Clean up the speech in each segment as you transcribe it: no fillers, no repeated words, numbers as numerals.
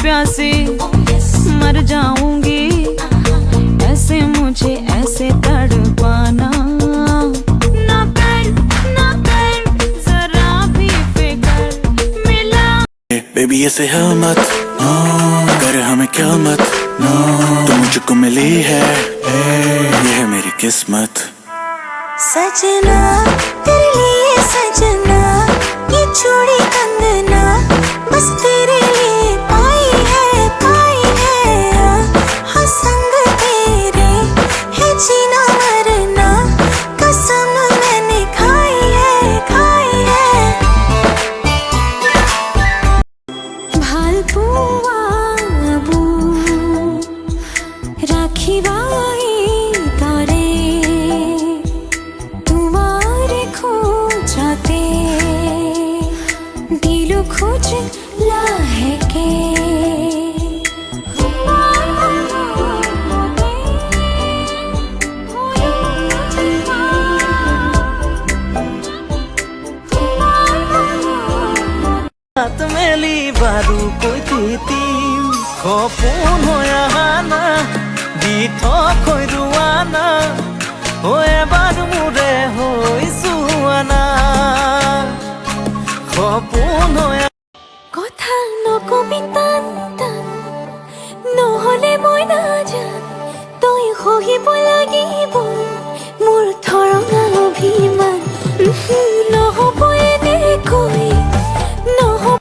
प्यासी मर जाऊंगी ऐसे मुझे ऐसे तड़पाना ना कर जरा भी फिकर मिला बेबी ऐसे है मत कर हमें क्या मत तू मुझको मिली है ये है मेरी किस्मत सजना तेरे लिए सजना ये चूड़ी कंगना बस तेरे लिए पाई है हाँ संग तेरे है जीना मरना कसम मैंने खाई है भालपुआ बू राखी बाई तरे तुम्हारे खोजाते दिल खोज लाहेके हात मेली बारू कोई तीती खपोन होया हाना दिथ खै रुवाना होए बारू मुरे होई सुवाना खपोन होया কথা নকবি টান টান নহলে মই নাজান তই সহিব লাগিব মোৰ ধৰণা অভিমান নহব এনেকৈ নহব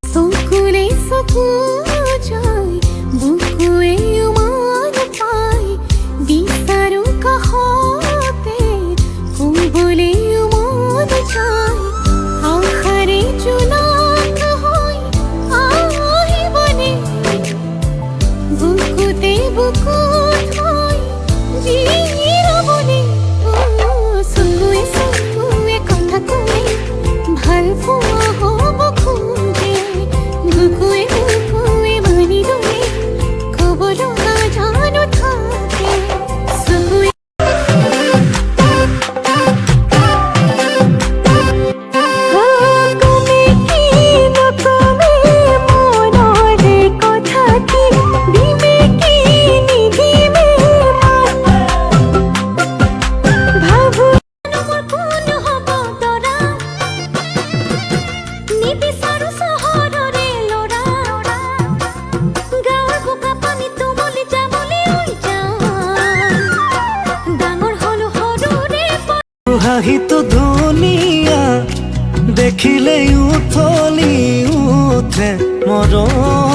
চকুলে চকু যায় বুকুৱে উমান পায় বিচাৰো কাষতে শুবলৈ মন যায় আশাৰে জোনাক হৈ আহিবনে বুকুতে বুকুত হৈ জিৰবনে চকুৱে কথা কয় ভাল পোৱা হ'ব খোজে বুকুৱে মানি লয় ক'ব লগা জানো থাকে চকুৱে কমে কি নকমে মনৰে কথা কি দিমে কি নিদিমে ভাবো মোৰ কোন হ'ব তৰা নিবিচাৰো চহৰৰে ল'ৰা গাঁৱৰ বোকা পানী তুমলি যাবলৈ ঐ যাওঁ ডাঙৰ হলো সৰুৰে হাঁহিটো ধুনীয়া দেখিলেই উঠলি উঠে মৰম